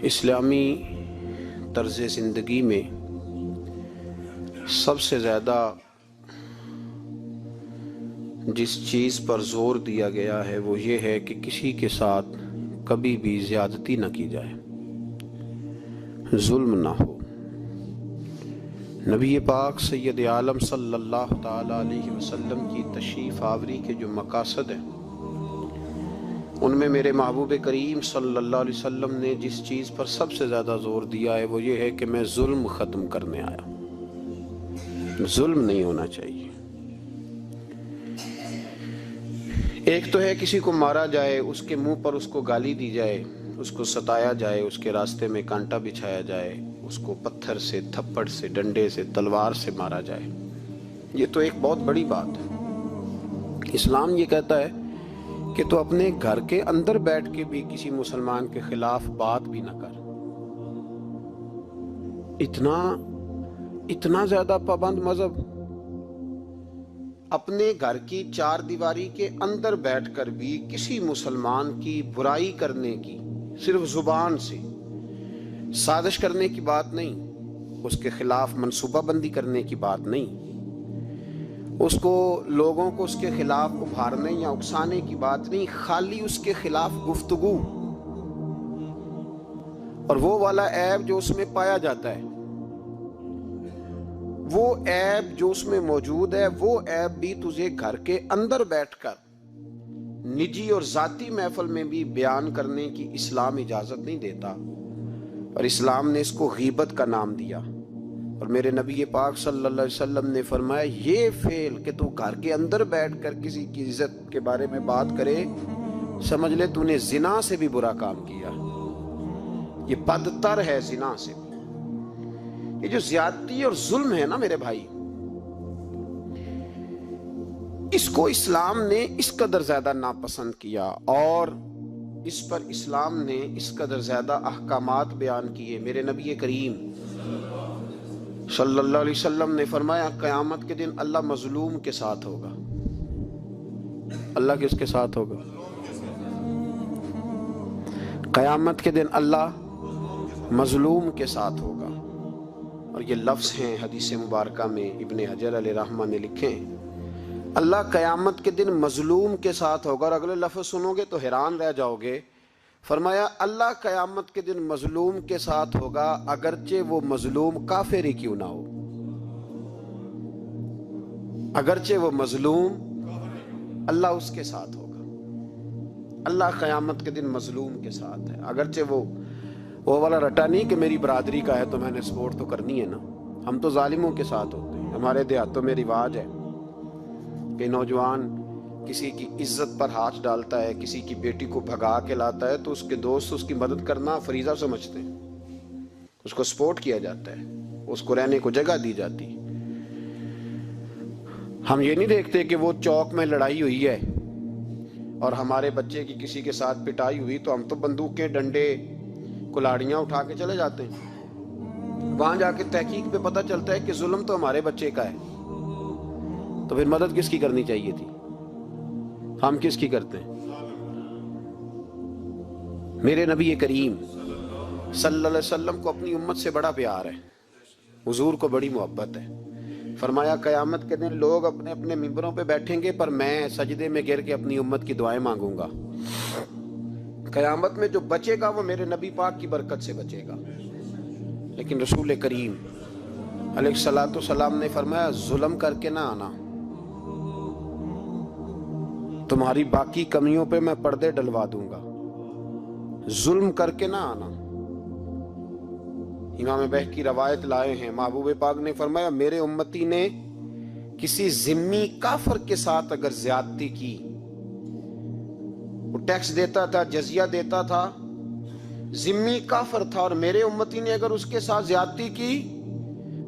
اسلامی طرز زندگی میں سب سے زیادہ جس چیز پر زور دیا گیا ہے وہ یہ ہے کہ کسی کے ساتھ کبھی بھی زیادتی نہ کی جائے، ظلم نہ ہو۔ نبی پاک سید عالم صلی اللہ تعالی علیہ وسلم کی تشریف آوری کے جو مقاصد ہیں ان میں میرے محبوب کریم صلی اللہ علیہ وسلم نے جس چیز پر سب سے زیادہ زور دیا ہے وہ یہ ہے کہ میں ظلم ختم کرنے آیا، ظلم نہیں ہونا چاہیے۔ ایک تو ہے کسی کو مارا جائے، اس کے منہ پر اس کو گالی دی جائے، اس کو ستایا جائے، اس کے راستے میں کانٹا بچھایا جائے، اس کو پتھر سے، تھپڑ سے، ڈنڈے سے، تلوار سے مارا جائے، یہ تو ایک بہت بڑی بات ہے۔ اسلام یہ کہتا ہے کہ تو اپنے گھر کے اندر بیٹھ کے بھی کسی مسلمان کے خلاف بات بھی نہ کر۔ اتنا زیادہ پابند مذہب، اپنے گھر کی چار دیواری کے اندر بیٹھ کر بھی کسی مسلمان کی برائی کرنے کی، صرف زبان سے سازش کرنے کی بات نہیں، اس کے خلاف منصوبہ بندی کرنے کی بات نہیں، اس کو لوگوں کو اس کے خلاف ابھارنے یا اکسانے کی بات نہیں، خالی اس کے خلاف گفتگو اور وہ والا عیب جو اس میں پایا جاتا ہے، وہ عیب جو اس میں موجود ہے، وہ عیب بھی تجھے گھر کے اندر بیٹھ کر نجی اور ذاتی محفل میں بھی بیان کرنے کی اسلام اجازت نہیں دیتا، اور اسلام نے اس کو غیبت کا نام دیا۔ اور میرے نبی پاک صلی اللہ علیہ وسلم نے فرمایا یہ فعل کہ تو گھر کے اندر بیٹھ کر کسی کی عزت کے بارے میں بات کرے، سمجھ لے تو نے زنا سے بھی برا کام کیا، یہ بدتر ہے زنا سے۔ یہ جو زیادتی اور ظلم ہے نا میرے بھائی، اس کو اسلام نے اس قدر زیادہ ناپسند کیا، اور اس پر اسلام نے اس قدر زیادہ احکامات بیان کیے۔ میرے نبی کریم صلی اللہ علیہ وسلم نے فرمایا قیامت کے دن اللہ مظلوم کے ساتھ ہوگا۔ اللہ کس کے ساتھ ہوگا؟ قیامت کے دن اللہ مظلوم کے ساتھ ہوگا، اور یہ لفظ ہیں حدیث مبارکہ میں ابن حجر علیہ رحمہ نے لکھے ہیں، اللہ قیامت کے دن مظلوم کے ساتھ ہوگا۔ اور اگلے لفظ سنو گے تو حیران رہ جاؤ گے، فرمایا اللہ قیامت کے دن مظلوم کے ساتھ ہوگا اگرچہ وہ مظلوم کافر ہی کیوں نہ ہو، اگرچہ وہ مظلوم اللہ اس کے ساتھ ہوگا۔ اللہ قیامت کے دن مظلوم کے ساتھ ہے، اگرچہ وہ والا رٹا نہیں کہ میری برادری کا ہے تو میں نے سپورٹ تو کرنی ہے نا، ہم تو ظالموں کے ساتھ ہوتے ہیں۔ ہمارے دیہاتوں میں رواج ہے کہ نوجوان کسی کی عزت پر ہاتھ ڈالتا ہے، کسی کی بیٹی کو بھگا کے لاتا ہے تو اس کے دوست اس کی مدد کرنا فریضہ سمجھتے ہیں، اس کو سپورٹ کیا جاتا ہے، اس کو رہنے کو جگہ دی جاتی۔ ہم یہ نہیں دیکھتے کہ وہ چوک میں لڑائی ہوئی ہے اور ہمارے بچے کی کسی کے ساتھ پٹائی ہوئی تو ہم تو بندوقیں، ڈنڈے، کلاڑیاں اٹھا کے چلے جاتے ہیں۔ وہاں جا کے تحقیق پہ پتہ چلتا ہے کہ ظلم تو ہمارے بچے کا ہے، تو پھر مدد کس کی کرنی چاہیے تھی؟ ہم کس کی کرتے ہیں؟ میرے نبی کریم صلی اللہ علیہ وسلم کو اپنی امت سے بڑا پیار ہے، حضور کو بڑی محبت ہے۔ فرمایا قیامت کے دن لوگ اپنے اپنے ممبروں پہ بیٹھیں گے پر میں سجدے میں گر کے اپنی امت کی دعائیں مانگوں گا۔ قیامت میں جو بچے گا وہ میرے نبی پاک کی برکت سے بچے گا۔ لیکن رسول کریم علیہ الصلوۃ والسلام نے فرمایا ظلم کر کے نہ آنا، تمہاری باقی کمیوں پہ میں پردے ڈلوا دوں گا، ظلم کر کے نہ آنا۔ امام بہقی روایت لائے ہیں، محبوب پاک نے فرمایا میرے امتی نے کسی ذمی کافر کے ساتھ اگر زیادتی کی، وہ ٹیکس دیتا تھا، جزیہ دیتا تھا، ذمی کافر تھا، اور میرے امتی نے اگر اس کے ساتھ زیادتی کی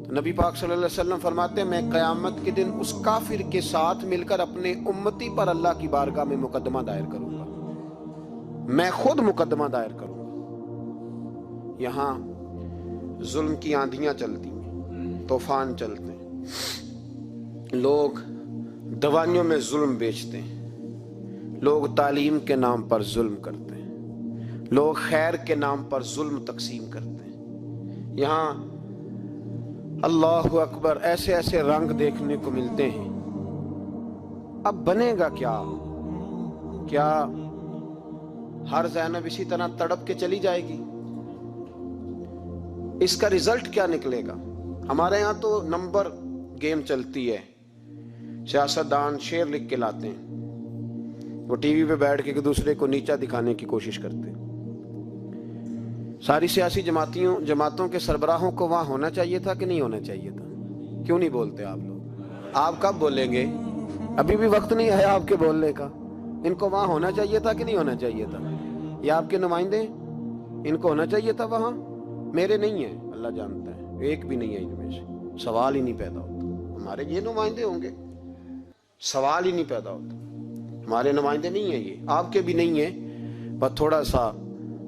تو نبی پاک صلی اللہ علیہ وسلم فرماتے ہیں میں قیامت کے دن اس کافر کے ساتھ مل کر اپنے امتی پر اللہ کی بارگاہ میں مقدمہ دائر کروں گا، میں خود مقدمہ دائر کروں گا۔ یہاں ظلم کی آندھیاں چلتی ہیں، طوفان چلتے ہیں، لوگ دوائیوں میں ظلم بیچتے ہیں، لوگ تعلیم کے نام پر ظلم کرتے ہیں، لوگ خیر کے نام پر ظلم تقسیم کرتے ہیں. یہاں اللہ اکبر ایسے ایسے رنگ دیکھنے کو ملتے ہیں. اب بنے گا کیا؟ کیا ہر زینب اسی طرح تڑپ کے چلی جائے گی؟ اس کا ریزلٹ کیا نکلے گا؟ ہمارے ہاں تو نمبر گیم چلتی ہے. سیاستدان شعر لکھ کے لاتے ہیں, وہ ٹی وی پہ بیٹھ کے دوسرے کو نیچا دکھانے کی کوشش کرتے ہیں. ساری سیاسی جماعتوں کے سربراہوں کو وہاں ہونا چاہیے تھا کہ نہیں ہونا چاہیے تھا؟ کیوں نہیں بولتے آپ لوگ؟ آپ کب بولیں گے؟ ابھی بھی وقت نہیں ہے آپ کے بولنے کا. ان کو وہاں ہونا چاہیے تھا کہ نہیں ہونا چاہیے تھا؟ یہ آپ کے نمائندے ہیں, ان کو ہونا چاہیے تھا وہاں. میرے نہیں ہیں, اللہ جانتا ہے, ایک بھی نہیں ہے ان میں سے. سوال ہی نہیں پیدا ہوتا. ہمارے یہ نمائندے ہوں گے؟ سوال ہی نہیں پیدا ہوتا. ہمارے نمائندے نہیں ہیں یہ, آپ کے بھی نہیں ہیں. بس تھوڑا سا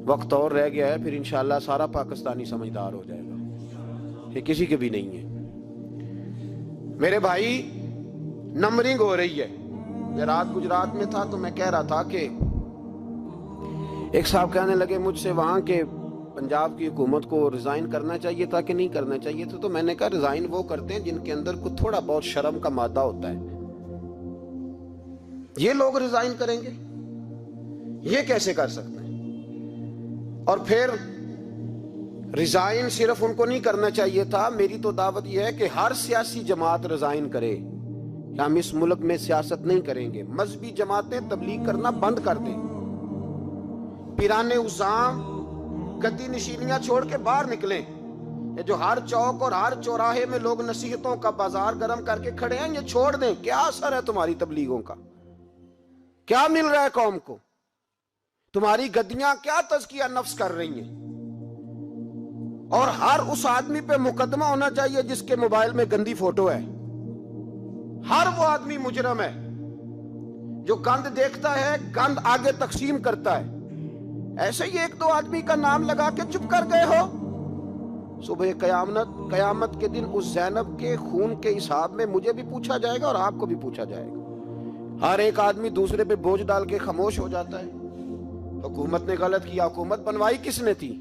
وقت اور رہ گیا ہے, پھر انشاءاللہ سارا پاکستانی سمجھدار ہو جائے گا. یہ کسی کے بھی نہیں ہے. میرے بھائی, نمبرنگ ہو رہی ہے. میں رات گجرات میں تھا تو میں کہہ رہا تھا کہ ایک صاحب کہنے لگے مجھ سے وہاں کے پنجاب کی حکومت کو ریزائن کرنا چاہیے تھا کہ نہیں کرنا چاہیے تھا. تو میں نے کہا ریزائن وہ کرتے ہیں جن کے اندر کو تھوڑا بہت شرم کا مادہ ہوتا ہے. یہ لوگ ریزائن کریں گے؟ یہ کیسے کر سکتے ہیں؟ اور پھر ریزائن صرف ان کو نہیں کرنا چاہیے تھا. میری تو دعوت یہ ہے کہ ہر سیاسی جماعت ریزائن کرے. ہم اس ملک میں سیاست نہیں کریں گے. مذہبی جماعتیں تبلیغ کرنا بند کر دیں. پیرانے عظام گدی نشینیاں چھوڑ کے باہر نکلیں. یہ جو ہر چوک اور ہر چوراہے میں لوگ نصیحتوں کا بازار گرم کر کے کھڑے ہیں, یہ چھوڑ دیں. کیا اثر ہے تمہاری تبلیغوں کا؟ کیا مل رہا ہے قوم کو؟ تمہاری گدیاں کیا تزکیہ نفس کر رہی ہیں؟ اور ہر اس آدمی پہ مقدمہ ہونا چاہیے جس کے موبائل میں گندی فوٹو ہے. ہر وہ آدمی مجرم ہے جو گند دیکھتا ہے, گند آگے تقسیم کرتا ہے. ایسے ہی ایک دو آدمی کا نام لگا کے چپ کر گئے ہو. صبح قیامت کے دن اس زینب کے خون کے حساب میں مجھے بھی پوچھا جائے گا اور آپ کو بھی پوچھا جائے گا. ہر ایک آدمی دوسرے پہ بوجھ ڈال کے خاموش ہو جاتا ہے. حکومت نے غلط کیا. حکومت بنوائی کس نے تھی؟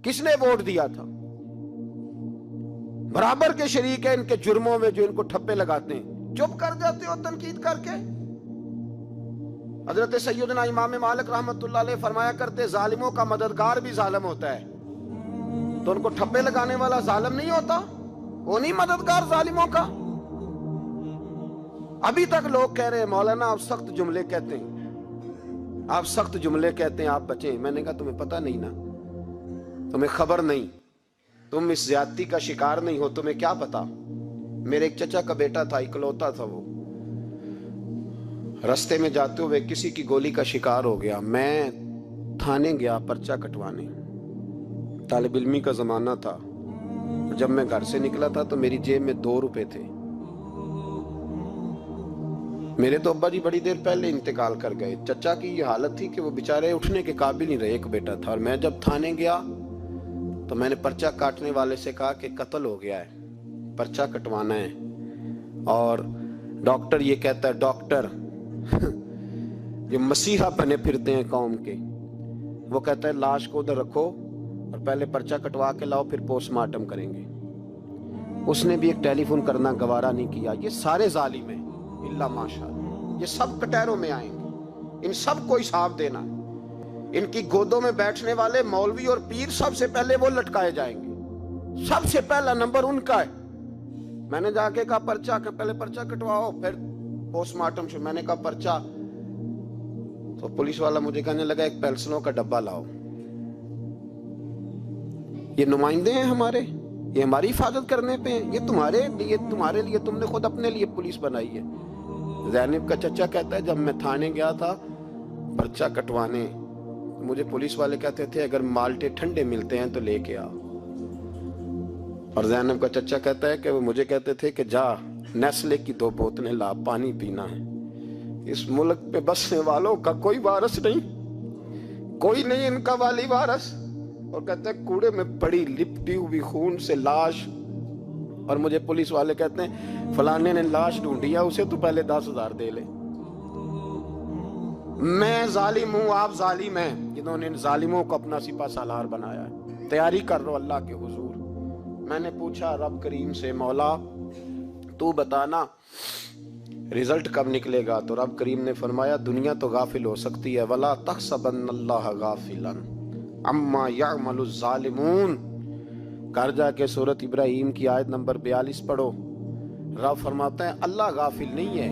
کس نے ووٹ دیا تھا؟ برابر کے شریک ہیں ان کے جرموں میں جو ان کو ٹھپے لگاتے ہیں. چپ کر جاتے ہو تنقید کر کے. حضرت سیدنا امام مالک رحمت اللہ علیہ فرمایا کرتے ظالموں کا مددگار بھی ظالم ہوتا ہے. تو ان کو ٹھپے لگانے والا ظالم نہیں ہوتا؟ وہ نہیں مددگار ظالموں کا؟ ابھی تک لوگ کہہ رہے ہیں مولانا آپ سخت جملے کہتے ہیں, آپ سخت جملے کہتے ہیں, آپ بچیں. میں نے کہا تمہیں پتہ نہیں نا, تمہیں خبر نہیں, تم اس زیادتی کا شکار نہیں ہو, تمہیں کیا پتا. میرے ایک چچا کا بیٹا تھا, اکلوتا تھا, وہ رستے میں جاتے ہوئے کسی کی گولی کا شکار ہو گیا. میں تھانے گیا پرچہ کٹوانے. طالب علمی کا زمانہ تھا. جب میں گھر سے نکلا تھا تو میری جیب میں 2 روپے تھے. میرے تو ابا جی بڑی دیر پہلے انتقال کر گئے. چچا کی یہ حالت تھی کہ وہ بیچارے اٹھنے کے قابل نہیں رہے, ایک بیٹا تھا. اور میں جب تھانے گیا تو میں نے پرچہ کاٹنے والے سے کہا کہ قتل ہو گیا ہے, پرچہ کٹوانا ہے. اور ڈاکٹر یہ کہتا ہے, ڈاکٹر جو مسیحا بنے پھرتے ہیں قوم کے, وہ کہتا ہے لاش کو ادھر رکھو اور پہلے پرچہ کٹوا کے لاؤ, پھر پوسٹ مارٹم کریں گے. اس نے بھی ایک ٹیلی فون کرنا گوارا نہیں کیا. یہ سارے ظالم ہیں اللہ ماشاءاللہ. یہ سب کٹہروں میں آئیں گے, ان سب کو حساب دینا. ان کی گودوں میں بیٹھنے والے مولوی اور پیر سب سے پہلے وہ لٹکائے جائیں گے. سب سے پہلا نمبر ان کا ہے. میں نے جا کے کہا پرچہ پہلے پرچہ کٹواؤ پھر پوسٹ مارٹم. میں نے کہا پرچہ, تو پولیس والا مجھے کہنے لگا ایک پینسلوں کا ڈبہ لاؤ. یہ نمائندے ہیں ہمارے, یہ ہماری حفاظت کرنے پہ ہیں. یہ تمہارے لیے تم نے خود اپنے لیے پولیس بنائی ہے. زینب کا چچا کہتا ہے جب میں تھانے گیا تھا پرچہ کٹوانے, مجھے پولیس والے کہتے تھے اگر مالٹے ٹھنڈے ملتے ہیں تو لے کے آ. اور زینب کا چچا کہتا ہے کہ وہ مجھے کہتے تھے کہ جا نیسلے کی 2 بوتلیں لا, پانی پینا ہے. اس ملک پہ بسنے والوں کا کوئی وارث نہیں, کوئی نہیں ان کا والی وارث. اور کہتے ہیں کوڑے میں پڑی لپٹی ہوئی خون سے لاش. اور مجھے پولیس والے کہتے ہیں فلانے نے لاش ڈھونڈی ہے, اسے تو پہلے 10,000 دے لے. میں ظالم ہوں آپ ظالم ہیں، جنہوں نے ان ظالموں کو اپنا سپہ سالار بنایا ہے۔ تیاری کر رہو اللہ کے حضور۔ میں نے پوچھا رب کریم سے، مولا تو بتانا رزلٹ کب نکلے گا؟ تو رب کریم نے فرمایا دنیا تو غافل ہو سکتی ہے، وَلَا تَحْسَبَنَّ اللَّهَ غَافِلًا عَمَّا يَعْمَلُ الظَّالِمُونَ۔ گھر جا کے سورۃ ابراہیم کی آیت نمبر 42 پڑھو۔ رب فرماتا ہے اللہ غافل نہیں ہے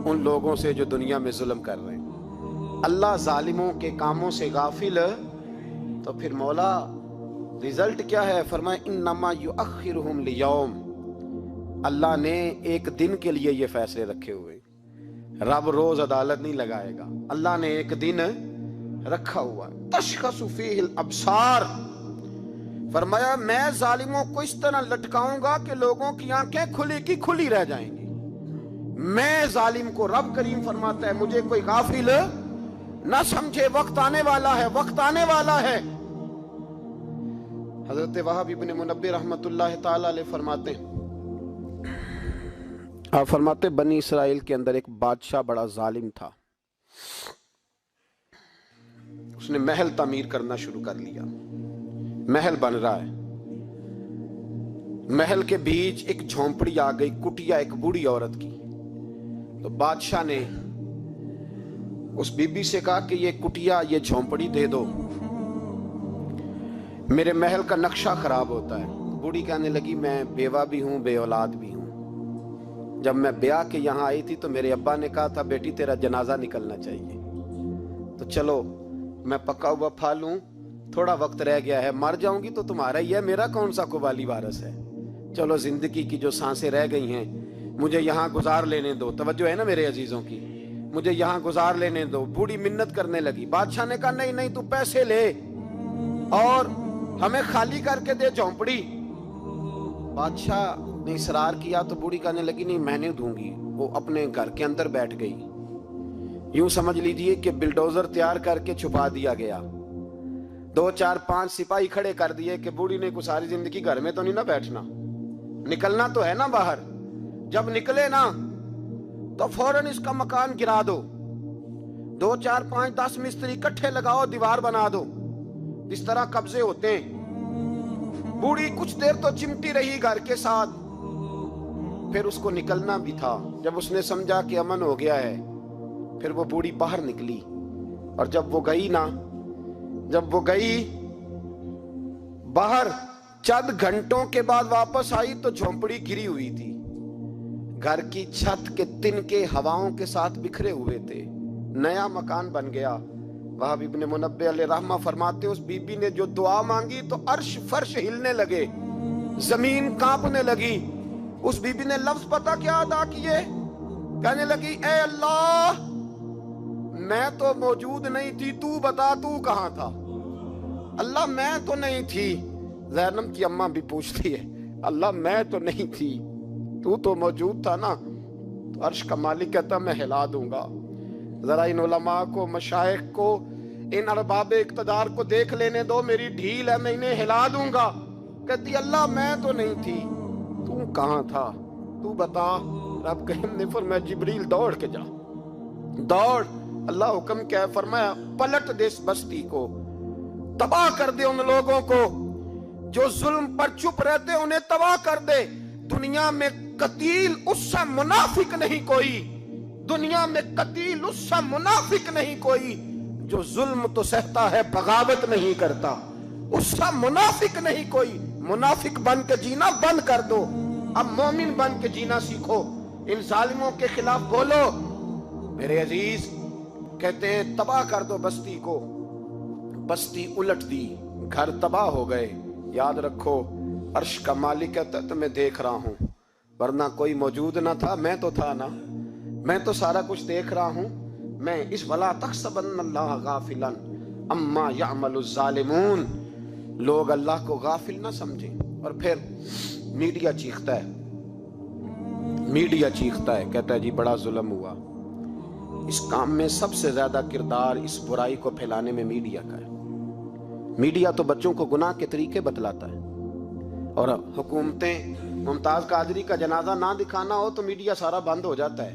ان لوگوں سے جو دنیا میں ظلم کر رہے ہیں۔ اللہ ظالموں کے کاموں سے غافل تو پھر مولا رزلٹ کیا ہے؟ فرمایا انما یؤخرہم لیوم، اللہ نے ایک دن کے لیے یہ فیصلے رکھے ہوئے۔ رب روز عدالت نہیں لگائے گا، اللہ نے ایک دن رکھا ہوا۔ تشخص فیہ الابصار، فرمایا میں ظالموں کو اس طرح لٹکاؤں گا کہ لوگوں کی آنکھیں کھلی کی کھلی رہ جائیں گی۔ میں ظالم کو، رب کریم فرماتا ہے مجھے کوئی غافل نہ سمجھے، وقت آنے والا ہے، وقت آنے والا ہے۔ حضرت وہب ابن منبہ رحمت اللہ تعالی علیہ فرماتے ہیں، آپ فرماتے بنی اسرائیل کے اندر ایک بادشاہ بڑا ظالم تھا، اس نے محل تعمیر کرنا شروع کر لیا۔ محل بن رہا ہے، محل کے بیچ ایک جھونپڑی آ گئی، کٹیا ایک بوڑھی عورت کی۔ تو بادشاہ نے اس بی بی سے کہا کہ یہ کٹیا، یہ جھونپڑی دے دو، میرے محل کا نقشہ خراب ہوتا ہے۔ بوڑھی کہنے لگی میں بیوہ بھی ہوں، بے اولاد بھی ہوں، جب میں بیاہ کے یہاں آئی تھی تو میرے ابا نے کہا تھا بیٹی تیرا جنازہ نکلنا چاہیے، تو چلو میں پکا ہوا پھل ہوں، تھوڑا وقت رہ گیا ہے، مر جاؤں گی تو تمہارا ہی ہے، میرا کون سا قبالی وارث ہے، چلو زندگی کی جو سانسیں رہ گئی ہیں مجھے یہاں گزار لینے دو۔ توجہ ہے نا میرے عزیزوں کی، مجھے یہاں گزار لینے دو۔ بوڑھی منت کرنے لگی، بادشاہ نے کہا نہیں نہیں تو پیسے لے اور ہمیں خالی کر کے دے جھونپڑی۔ بادشاہ نے اصرار کیا تو بوڑھی کہنے لگی نہیں میں نہیں دوں گی۔ وہ اپنے گھر کے اندر بیٹھ گئی، یوں سمجھ لیجئے کہ بلڈوزر تیار کر کے چھپا دیا گیا، 2 4 5 سپاہی کھڑے کر دیے کہ بوڑھی نے کو ساری زندگی گھر میں تو نہیں نہ بیٹھنا، نکلنا تو ہے نا باہر، جب نکلے نا تو فوراً اس کا مکان گرا دو، 2 4 5 10 مستری کٹھے لگاؤ، دیوار بنا دو، اس طرح قبضے ہوتے ہیں۔ بوڑھی کچھ دیر تو چمٹی رہی گھر کے ساتھ، پھر اس کو نکلنا بھی تھا۔ جب اس نے سمجھا کہ امن ہو گیا ہے پھر وہ بوڑھی باہر نکلی، اور جب وہ گئی نا، جب وہ گئی باہر چند گھنٹوں کے بعد واپس آئی تو جھونپڑی گری ہوئی تھی، گھر کی چھت کے تنکے ہواؤں کے ساتھ بکھرے ہوئے تھے، نیا مکان بن گیا۔ وہب ابن منبہ علیہ رحمہ فرماتے اس بی بی نے جو دعا مانگی تو عرش فرش ہلنے لگے، زمین کانپنے لگی۔ اس بی بی نے لفظ پتہ کیا ادا کیے؟ کہنے لگی اے اللہ میں تو موجود نہیں تھی، تو بتا تو کہاں تھا؟ اللہ میں تو نہیں تھی۔ زینب کی اماں بھی پوچھتی ہے اللہ میں تو نہیں تھی، تو موجود تھا نا؟ تو عرش کا مالک کہتا میں ہلا دوں گا۔ ذرا ان علماء کو، مشائخ کو، ان ارباب اقتدار کو دیکھ لینے دو، میری ڈھیل ہے، میں انہیں ہلا دوں گا۔ کہتی اللہ میں تو نہیں تھی، تو کہاں تھا؟ تو بتا۔ رب کریم نے فرمایا جبریل دوڑ کے جا، دوڑ۔ اللہ حکم کیا ہے؟ فرمایا پلٹ دے اس بستی کو، تباہ کر دے ان لوگوں کو جو ظلم پر چپ رہتے، انہیں تباہ کر دے۔ دنیا میں قتیل اس سے منافق نہیں کوئی، دنیا میں قتیل اس سے منافق نہیں کوئی جو ظلم تو سہتا ہے بغاوت نہیں کرتا، اس سے منافق نہیں کوئی۔ منافق بن کے جینا بند کر دو، اب مومن بن کے جینا سیکھو، ان ظالموں کے خلاف بولو۔ میرے عزیز کہتے ہیں تباہ کر دو بستی کو، بستی الٹ دی، گھر تباہ ہو گئے۔ یاد رکھو عرش کا مالک کہتا ہے تو میں دیکھ رہا ہوں، ورنہ کوئی موجود نہ تھا، میں تو تھا نا، میں تو سارا کچھ دیکھ رہا ہوں۔ میں اس وَلَا تَحْسَبَنَّ اللَّهَ غَافِلًا عَمَّا يَعْمَلُ الظَّالِمُونَ، لوگ اللہ کو غافل نہ سمجھیں۔ اور پھر میڈیا چیختا ہے، میڈیا چیختا ہے، کہتا ہے جی بڑا ظلم ہوا۔ اس کام میں سب سے زیادہ کردار اس برائی کو پھیلانے میں میڈیا کا ہے۔ میڈیا تو بچوں کو گناہ کے طریقے بتلاتا ہے، اور حکومتیں، ممتاز قادری کا جنازہ نہ دکھانا ہو تو میڈیا سارا بند ہو جاتا ہے،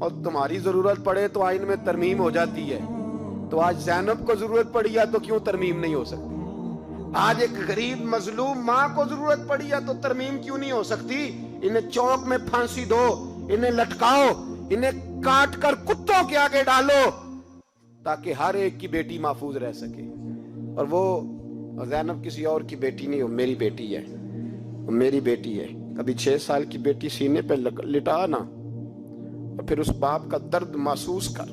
اور تمہاری ضرورت پڑے تو آئین میں ترمیم ہو جاتی ہے. تو آج زینب کو ضرورت پڑی ہے تو کیوں ترمیم نہیں ہو سکتی؟ آج ایک غریب مظلوم ماں کو ضرورت پڑی ہے تو ترمیم کیوں نہیں ہو سکتی؟ انہیں چوک میں پھانسی دو، انہیں لٹکاؤ، انہیں کاٹ کر کتوں کے آگے ڈالو تاکہ ہر ایک کی بیٹی محفوظ رہ سکے. اور وہ زینب کسی اور کی بیٹی نہیں، وہ میری بیٹی ہے، وہ میری بیٹی ہے. کبھی 6 سال کی بیٹی سینے پہ لٹا نا اور پھر اس باپ کا درد محسوس کر،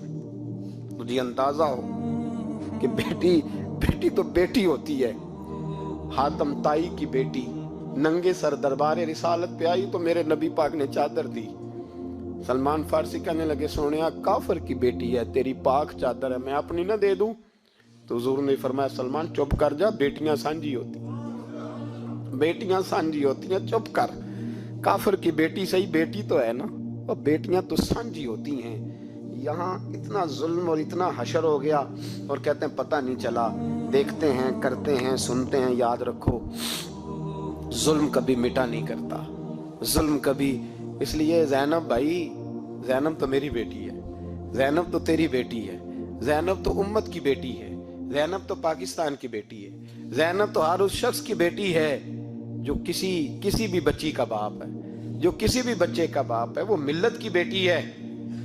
تجھے اندازہ ہو کہ بیٹی تو بیٹی ہوتی ہے. حاتم تائی کی بیٹی ننگے سر دربار رسالت پہ آئی تو میرے نبی پاک نے چادر دی. سلمان فارسی کہنے لگے سونیا کافر کی بیٹی ہے، تیری پاک چادر ہے، میں اپنی نہ دے دوں؟ تو حضور نے فرمایا سلمان چپ کر جا، بیٹیاں سانجھی ہوتی ہیں، بیٹیاں سانجھی ہوتی ہیں، چپ کر. کافر کی بیٹی صحیح بیٹی تو ہے نا، اور بیٹیاں تو سانجھی ہوتی ہیں. یہاں اتنا ظلم اور اتنا حشر ہو گیا اور کہتے ہیں پتہ نہیں چلا. دیکھتے ہیں، کرتے ہیں، سنتے ہیں. یاد رکھو ظلم کبھی مٹا نہیں کرتا، ظلم کبھی. اس لیے زینب بھائی، زینب تو میری بیٹی ہے، زینب تو تیری بیٹی ہے، زینب تو امت کی بیٹی ہے، زینب تو پاکستان کی بیٹی ہے، زینب تو ہر اس شخص کی بیٹی ہے جو کسی بھی بچی کا باپ ہے، جو کسی بھی بچے کا باپ ہے. وہ ملت کی بیٹی ہے،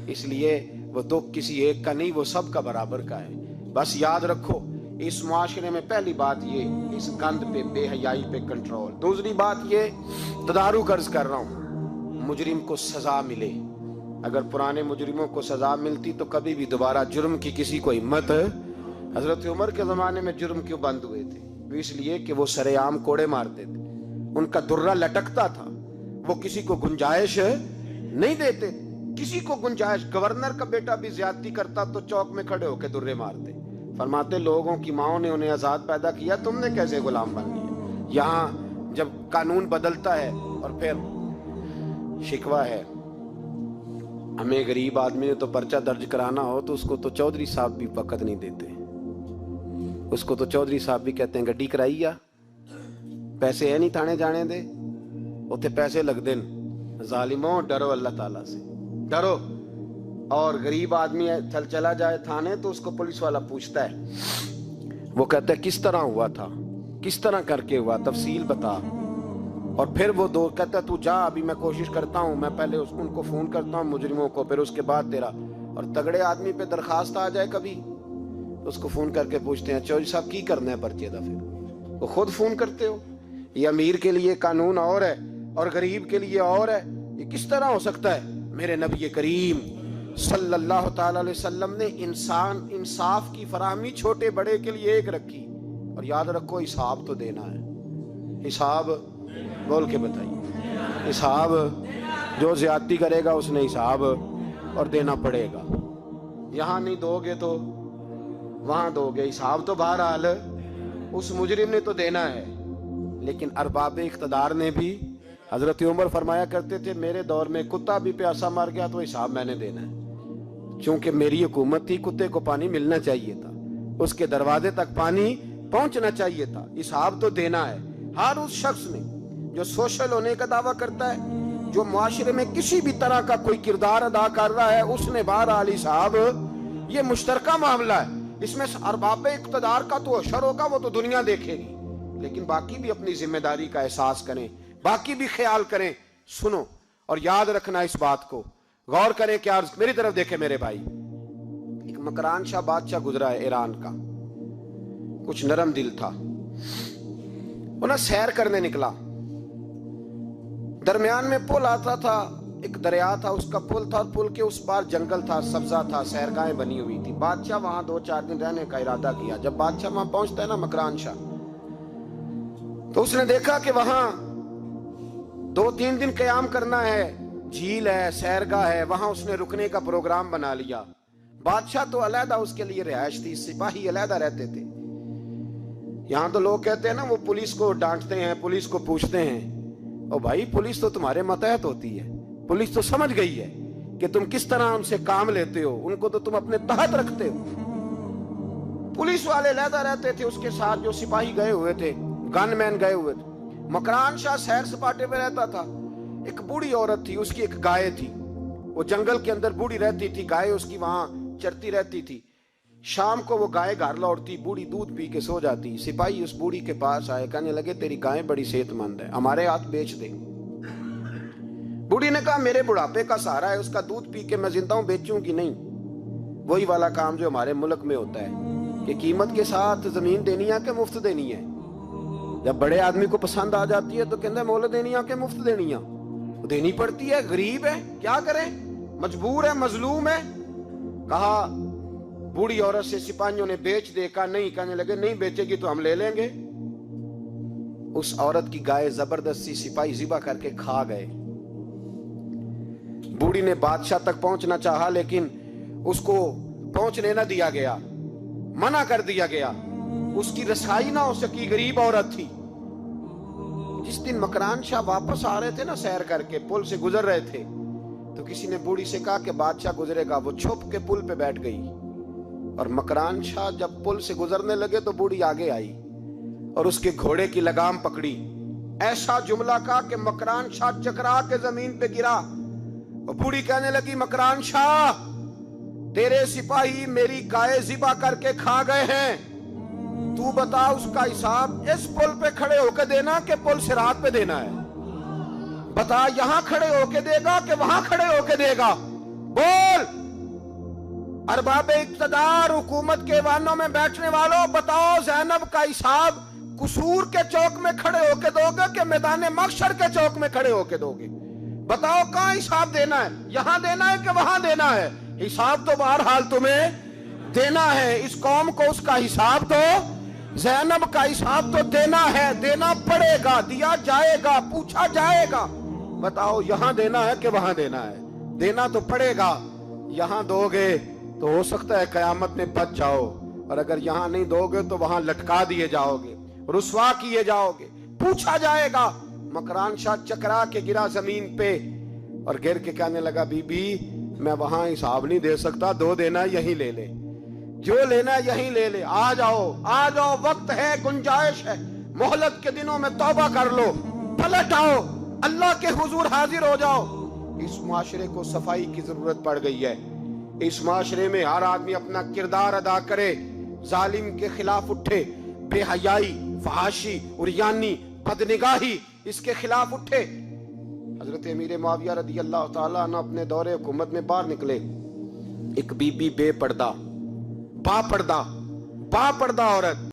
اس لیے وہ دکھ کسی ایک کا نہیں، وہ سب کا برابر کا ہے. بس یاد رکھو اس معاشرے میں پہلی بات یہ، اس گند پہ، بے حیائی پہ کنٹرول. دوسری بات یہ تدارک عرض کر رہا ہوں، مجرم کو سزا ملے. اگر پرانے مجرموں کو سزا ملتی تو کبھی بھی دوبارہ جرم کی کسی کو ہمت. حضرت عمر کے زمانے میں جرم کیوں بند ہوئے تھے؟ اس لیے کہ وہ سرے عام کوڑے مارتے تھے، ان کا درہ لٹکتا تھا، وہ کسی کو گنجائش نہیں دیتے. کسی کو گنجائش، گورنر کا بیٹا بھی زیادتی کرتا تو چوک میں کھڑے ہو کے درے مارتے. فرماتے لوگوں کی ماؤں نے انہیں آزاد پیدا کیا، تم نے کیسے غلام بن لیا؟ یہاں جب قانون بدلتا ہے اور پھر شکوہ ہے، ہمیں غریب آدمی نے تو پرچہ درج کرانا ہو تو اس کو تو چودھری صاحب بھی وقت نہیں دیتے، اس کو تو چودھری صاحب بھی کہتے ہیں گڈی کرائی آ، پیسے ہے نہیں تھانے جانے دے، اتنے پیسے لگ دیں. ظالموں ڈرو اللہ تعالیٰ سے، ڈرو. اور غریب آدمی چلا جائے تھانے تو اس کو پولیس والا پوچھتا ہے، وہ کہتا ہے کس طرح ہوا تھا، کس طرح کر کے ہوا، تفصیل بتا. اور پھر وہ دو کہتا ہے تو جا، ابھی میں کوشش کرتا ہوں، میں پہلے ان کو فون کرتا ہوں مجرموں کو، پھر اس کے بعد تیرا. اور تگڑے آدمی پہ درخواست آ جائے کبھی تو اس کو فون کر کے پوچھتے ہیں چودھری صاحب کی کرنا ہے پرچے دا؟ پھر وہ خود فون کرتے ہو. یہ امیر کے لیے قانون اور ہے اور غریب کے لیے اور ہے، یہ کس طرح ہو سکتا ہے؟ میرے نبی کریم صلی اللہ تعالی علیہ وسلم نے انصاف کی فراہمی چھوٹے بڑے کے لیے ایک رکھی. اور یاد رکھو حساب تو دینا ہے. حساب بول کے بتائیے، حساب جو زیادتی کرے گا اس نے حساب اور دینا پڑے گا. یہاں نہیں دو گے تو وہاں دو گے، حساب تو بہرحال اس مجرم نے تو دینا ہے. لیکن ارباب اقتدار نے بھی، حضرت عمر فرمایا کرتے تھے میرے دور میں کتا بھی پیاسا مر گیا تو حساب میں نے دینا ہے. چونکہ میری حکومت تھی، کتے کو پانی ملنا چاہیے تھا، اس کے دروازے تک پانی پہنچنا چاہیے تھا. حساب تو دینا ہے. ہر اس شخص نے جو سوشل ہونے کا دعویٰ کرتا ہے، جو معاشرے میں کسی بھی طرح کا کوئی کردار ادا کر رہا ہے، اس نے بہرحال حساب. یہ مشترکہ معاملہ ہے، اس میں ارباب اقتدار کا تو اشر ہوگا، وہ تو دنیا دیکھے گی، لیکن باقی بھی اپنی ذمہ داری کا احساس کریں، باقی بھی خیال کریں. سنو اور یاد رکھنا اس بات کو، غور کریں. کیا میری طرف دیکھیں میرے بھائی، ایک مکران شاہ بادشاہ گزرا ہے ایران کا، کچھ نرم دل تھا. وہ نہ سیر کرنے نکلا، درمیان میں پل آتا تھا، ایک دریا تھا، اس کا پل تھا، اور پل کے اس پار جنگل تھا، سبزہ تھا، سیرگاہیں بنی ہوئی تھی. بادشاہ وہاں 2-4 دن رہنے کا ارادہ کیا. جب بادشاہ وہاں پہنچتا ہے نا مکران شاہ، تو اس نے دیکھا کہ وہاں 2-3 دن قیام کرنا ہے، جھیل ہے، سیرگاہ ہے، وہاں اس نے رکنے کا پروگرام بنا لیا. بادشاہ تو علیحدہ اس کے لیے رہائش تھی، سپاہی علیحدہ رہتے تھے. یہاں تو لوگ کہتے ہیں نا وہ پولیس کو ڈانٹتے ہیں، پولیس کو پوچھتے ہیں. او بھائی پولیس تو تمہارے ماتحت ہوتی ہے، پولیس تو سمجھ گئی ہے کہ تم کس طرح ان سے کام لیتے ہو، ان کو تو تم اپنے تحت رکھتے ہو. پولیس والے علیحدہ رہتے تھے، اس کے ساتھ جو سپاہی گئے ہوئے تھے، گن مین گئے ہوئے تھے. مکران شاہ سیر سپاٹے پہ رہتا تھا. ایک بوڑھی عورت تھی، اس کی ایک گائے تھی، وہ جنگل کے اندر بوڑھی رہتی تھی، گائے اس کی وہاں چرتی رہتی تھی. شام کو وہ گائے گھر لوٹتی، بوڑھی دودھ پی کے سو جاتی. سپاہی اس بوڑھی کے پاس آئے، کہنے لگے تیری گائے بڑی صحت مند ہے، ہمارے ہاتھ بیچ دے. بوڑھی نے کہا میرے بڑھاپے کا سہارا ہے، اس کا دودھ پی کے میں زندہ ہوں، بیچوں گی نہیں. وہی والا کام جو ہمارے ملک میں ہوتا ہے کہ قیمت کے ساتھ زمین دینی ہے کہ مفت دینی ہے. جب بڑے آدمی کو پسند آ جاتی ہے تو کہتے ہیں مول دینی ہے کہ مفت دینی ہے. دینی پڑتی ہے، غریب ہے، کیا کریں، مجبور ہے، مظلوم ہے. کہا بوڑھی عورت سے سپاہیوں نے بیچ دے، کہا نہیں. کہنے لگے نہیں بیچے گی تو ہم لے لیں گے. اس عورت کی گائے زبردستی سپاہی ذبح کر کے کھا گئے. بوڑھی نے بادشاہ تک پہنچنا چاہا لیکن اس کو پہنچنے نہ دیا گیا، منع کر دیا گیا. اس کی رسائی نہ ہو سکی، غریب عورت تھی. جس دن مکران شاہ واپس آ رہے تھے نا، سیر کر کے پل سے گزر رہے تھے، تو کسی نے بوڑھی سے کہا کہ بادشاہ گزرے گا. وہ چھپ کے پل پہ بیٹھ گئی اور مکران شاہ جب پل سے گزرنے لگے تو بوڑھی آگے آئی اور اس کے گھوڑے کی لگام پکڑی. ایسا جملہ کہا کہ مکران شاہ چکرا کے زمین پہ گرا. اور بوڑھی کہنے لگی مکران شاہ تیرے سپاہی میری گائے ذبح کر کے کھا گئے ہیں، تو بتا اس کا حساب اس پل پہ کھڑے ہو کے دینا کہ پل صراط پہ دینا ہے؟ بتا یہاں کھڑے ہو کے دے گا کہ وہاں کھڑے ہو کے دے گا؟ بول. ارباب اقتدار، حکومت کے ایوانوں میں بیٹھنے والوں، بتاؤ زینب کا حساب قصور کے چوک میں کھڑے ہو کے دو گے کہ میدان محشر کے چوک میں کھڑے ہو کے دو گے؟ بتاؤ کہاں حساب دینا ہے، یہاں دینا ہے کہ وہاں دینا ہے؟ حساب تو بہرحال تمہیں دینا ہے. اس قوم کو اس کا حساب دو، زینب کا حساب تو دینا ہے، دینا پڑے گا، دیا جائے گا، پوچھا جائے گا. بتاؤ یہاں دینا ہے کہ وہاں دینا ہے؟ دینا تو پڑے گا. یہاں دو گے تو ہو سکتا ہے قیامت میں بچ جاؤ، اور اگر یہاں نہیں دو گے تو وہاں لٹکا دیے جاؤ گے، رسوا کیے جاؤ گے، پوچھا جائے گا. مکران شاہ چکرا کے گرا زمین پہ اور گر کے کہنے لگا بی بی میں وہاں حساب نہیں دے سکتا، دو دینا یہیں لے لے، جو لینا یہیں لے لے. آ جاؤ آ جاؤ، وقت ہے، گنجائش ہے، مہلت کے دنوں میں توبہ کر لو، پلٹ آؤ، اللہ کے حضور حاضر ہو جاؤ. اس معاشرے کو صفائی کی ضرورت پڑ گئی ہے. اس معاشرے میں ہر آدمی اپنا کردار ادا کرے، ظالم کے خلاف اٹھے، بے حیائی، فحاشی، عریانی، بدنگاہی، اس کے خلاف اٹھے. حضرت امیر معاویہ رضی اللہ تعالیٰ عنہ اپنے دور حکومت میں باہر نکلے. ایک بی بی بے پردہ، با پردہ عورت